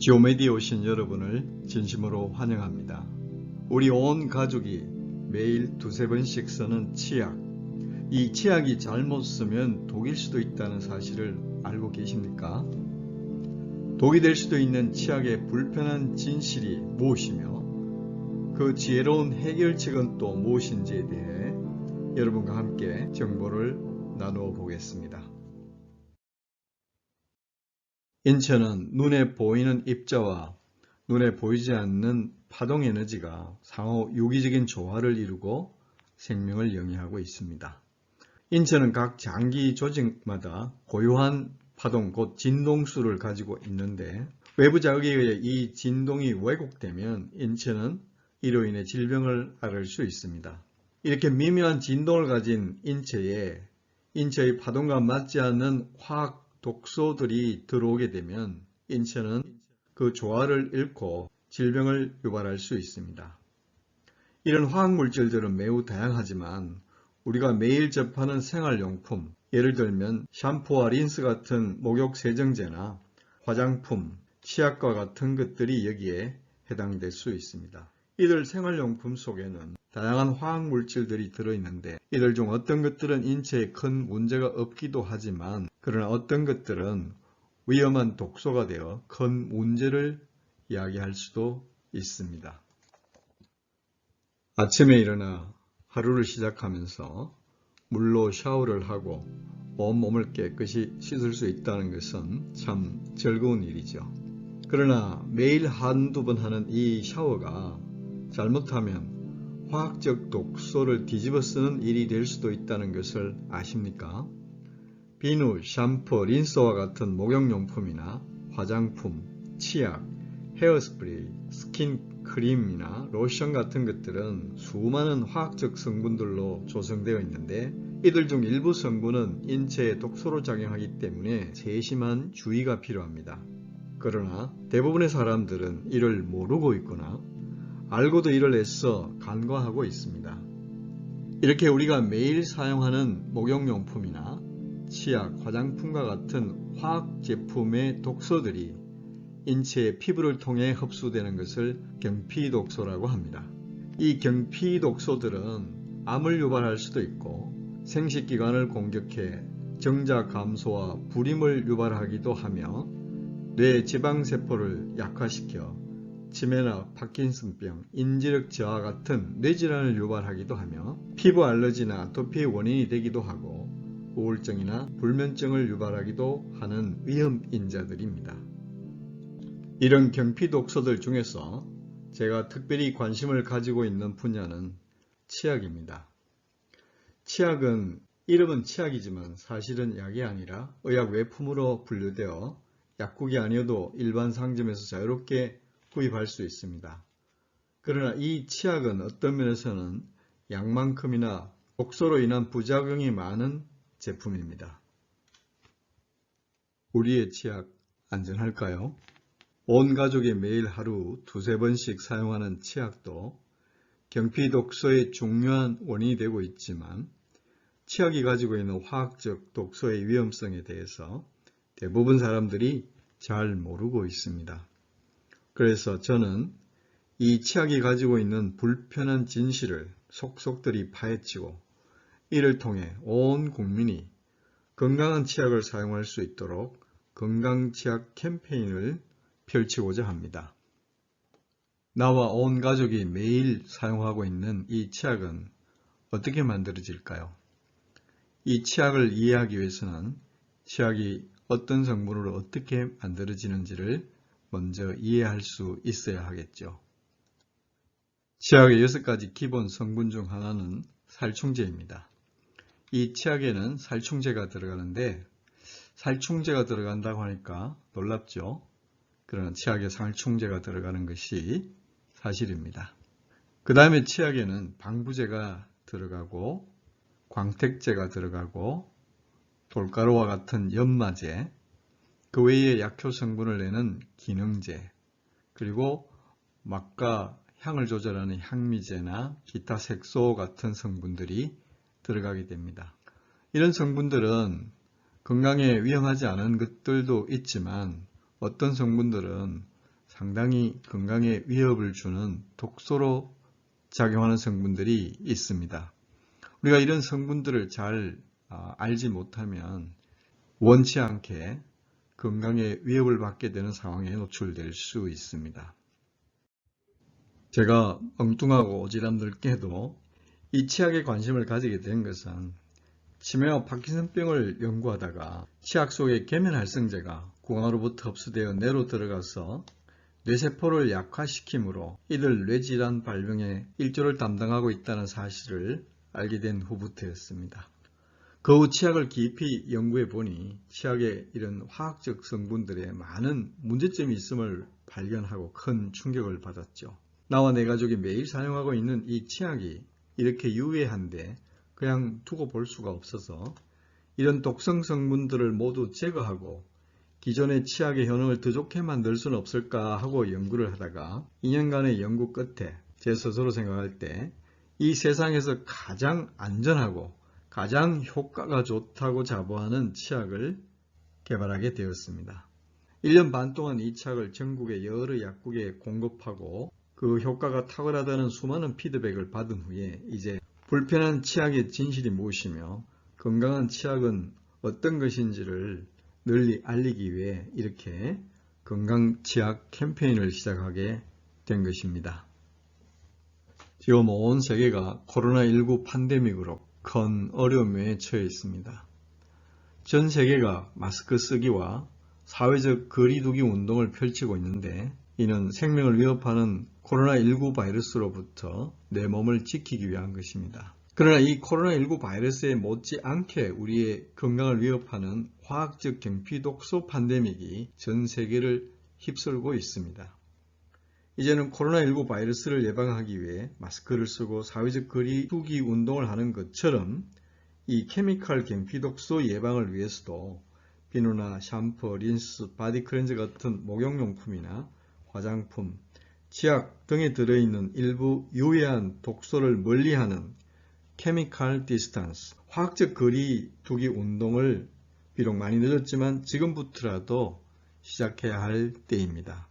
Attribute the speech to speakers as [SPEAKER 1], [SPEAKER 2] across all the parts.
[SPEAKER 1] 지오메디에 오신 여러분을 진심으로 환영합니다. 우리 온 가족이 매일 두세 번씩 쓰는 치약, 이 치약이 잘못 쓰면 독일 수도 있다는 사실을 알고 계십니까? 독이 될 수도 있는 치약의 불편한 진실이 무엇이며 그 지혜로운 해결책은 또 무엇인지에 대해 여러분과 함께 정보를 나누어 보겠습니다. 인체는 눈에 보이는 입자와 눈에 보이지 않는 파동 에너지가 상호 유기적인 조화를 이루고 생명을 영위하고 있습니다. 인체는 각 장기 조직마다 고유한 파동, 곧 진동수를 가지고 있는데 외부 자극에 의해 이 진동이 왜곡되면 인체는 이로 인해 질병을 앓을 수 있습니다. 이렇게 미묘한 진동을 가진 인체에 인체의 파동과 맞지 않는 화학 독소들이 들어오게 되면 인체는 그 조화를 잃고 질병을 유발할 수 있습니다. 이런 화학물질들은 매우 다양하지만 우리가 매일 접하는 생활용품, 예를 들면 샴푸와 린스 같은 목욕 세정제나 화장품, 치약과 같은 것들이 여기에 해당될 수 있습니다. 이들 생활용품 속에는 다양한 화학물질들이 들어있는데 이들 중 어떤 것들은 인체에 큰 문제가 없기도 하지만 그러나 어떤 것들은 위험한 독소가 되어 큰 문제를 야기할 수도 있습니다. 아침에 일어나 하루를 시작하면서 물로 샤워를 하고 온몸을 깨끗이 씻을 수 있다는 것은 참 즐거운 일이죠. 그러나 매일 한두 번 하는 이 샤워가 잘못하면 화학적 독소를 뒤집어 쓰는 일이 될 수도 있다는 것을 아십니까? 비누, 샴푸, 린스와 같은 목욕용품이나 화장품, 치약, 헤어스프레이, 스킨크림이나 로션 같은 것들은 수많은 화학적 성분들로 조성되어 있는데 이들 중 일부 성분은 인체에 독소로 작용하기 때문에 세심한 주의가 필요합니다. 그러나 대부분의 사람들은 이를 모르고 있거나 알고도 이를 애써 간과하고 있습니다. 이렇게 우리가 매일 사용하는 목욕용품이나 치약, 화장품과 같은 화학 제품의 독소들이 인체의 피부를 통해 흡수되는 것을 경피독소라고 합니다. 이 경피독소들은 암을 유발할 수도 있고 생식기관을 공격해 정자 감소와 불임을 유발하기도 하며 뇌 지방세포를 약화시켜 치매나 파킨슨병, 인지력 저하 같은 뇌질환을 유발하기도 하며 피부 알러지나 아토피의 원인이 되기도 하고 우울증이나 불면증을 유발하기도 하는 위험인자들입니다. 이런 경피독소들 중에서 제가 특별히 관심을 가지고 있는 분야는 치약입니다. 치약은 이름은 치약이지만 사실은 약이 아니라 의약 외품으로 분류되어 약국이 아니어도 일반 상점에서 자유롭게 구입할 수 있습니다. 그러나 이 치약은 어떤 면에서는 약만큼이나 독소로 인한 부작용이 많은 제품입니다. 우리의 치약 안전할까요? 온 가족이 매일 하루 두세 번씩 사용하는 치약도 경피독소의 중요한 원인이 되고 있지만 치약이 가지고 있는 화학적 독소의 위험성에 대해서 대부분 사람들이 잘 모르고 있습니다. 그래서 저는 이 치약이 가지고 있는 불편한 진실을 속속들이 파헤치고 이를 통해 온 국민이 건강한 치약을 사용할 수 있도록 건강치약 캠페인을 펼치고자 합니다. 나와 온 가족이 매일 사용하고 있는 이 치약은 어떻게 만들어질까요? 이 치약을 이해하기 위해서는 치약이 어떤 성분으로 어떻게 만들어지는지를 먼저 이해할 수 있어야 하겠죠. 치약의 6가지 기본 성분 중 하나는 살충제입니다. 이 치약에는 살충제가 들어가는데 살충제가 들어간다고 하니까 놀랍죠? 그러나 치약에 살충제가 들어가는 것이 사실입니다. 그 다음에 치약에는 방부제가 들어가고 광택제가 들어가고 돌가루와 같은 연마제, 그 외에 약효 성분을 내는 기능제, 그리고 맛과 향을 조절하는 향미제나 기타 색소 같은 성분들이 들어가게 됩니다. 이런 성분들은 건강에 위험하지 않은 것들도 있지만 어떤 성분들은 상당히 건강에 위협을 주는 독소로 작용하는 성분들이 있습니다. 우리가 이런 성분들을 잘 알지 못하면 원치 않게 건강에 위협을 받게 되는 상황에 노출될 수 있습니다. 제가 엉뚱하고 오지랖넓게도 이 치약에 관심을 가지게 된 것은 치매와 파킨슨병을 연구하다가 치약 속의 계면활성제가 구강으로부터 흡수되어 뇌로 들어가서 뇌세포를 약화시키므로 이들 뇌질환 발병의 일조를 담당하고 있다는 사실을 알게 된 후부터였습니다. 그 후 치약을 깊이 연구해 보니 치약의 이런 화학적 성분들에 많은 문제점이 있음을 발견하고 큰 충격을 받았죠. 나와 내 가족이 매일 사용하고 있는 이 치약이 이렇게 유해한데 그냥 두고 볼 수가 없어서 이런 독성 성분들을 모두 제거하고 기존의 치약의 효능을 더 좋게 만들 수는 없을까 하고 연구를 하다가 2년간의 연구 끝에 제 스스로 생각할 때 이 세상에서 가장 안전하고 가장 효과가 좋다고 자부하는 치약을 개발하게 되었습니다. 1년 반 동안 이 치약을 전국의 여러 약국에 공급하고 그 효과가 탁월하다는 수많은 피드백을 받은 후에 이제 불편한 치약의 진실이 무엇이며 건강한 치약은 어떤 것인지를 널리 알리기 위해 이렇게 건강치약 캠페인을 시작하게 된 것입니다. 지금 온 세계가 코로나19 팬데믹으로 큰 어려움에 처해 있습니다. 전 세계가 마스크 쓰기와 사회적 거리두기 운동을 펼치고 있는데 이는 생명을 위협하는 코로나19 바이러스로부터 내 몸을 지키기 위한 것입니다. 그러나 이 코로나19 바이러스에 못지않게 우리의 건강을 위협하는 화학적 경피독소 팬데믹이 전 세계를 휩쓸고 있습니다. 이제는 코로나19 바이러스를 예방하기 위해 마스크를 쓰고 사회적 거리두기 운동을 하는 것처럼 이 케미칼 경피독소 예방을 위해서도 비누나 샴푸, 린스, 바디 클렌저 같은 목욕용품이나 화장품, 치약 등에 들어있는 일부 유해한 독소를 멀리하는 케미칼 디스턴스, 화학적 거리두기 운동을 비록 많이 늦었지만 지금부터라도 시작해야 할 때입니다.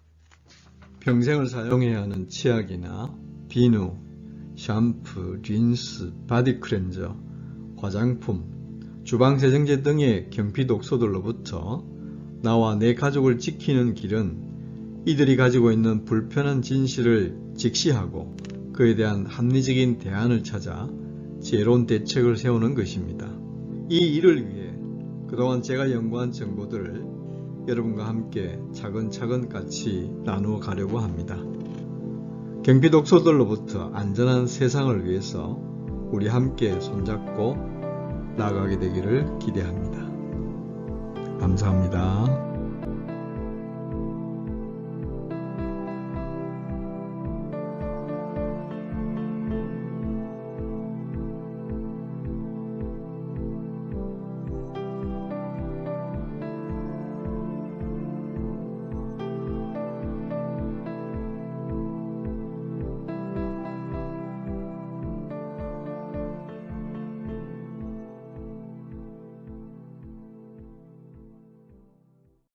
[SPEAKER 1] 평생을 사용해야 하는 치약이나 비누, 샴푸, 린스, 바디 클렌저, 화장품, 주방세정제 등의 경피독소들로부터 나와 내 가족을 지키는 길은 이들이 가지고 있는 불편한 진실을 직시하고 그에 대한 합리적인 대안을 찾아 지혜로운 대책을 세우는 것입니다. 이 일을 위해 그동안 제가 연구한 정보들을 여러분과 함께 차근차근 같이 나누어 가려고 합니다. 경피독소들로부터 안전한 세상을 위해서 우리 함께 손잡고 나아가게 되기를 기대합니다. 감사합니다.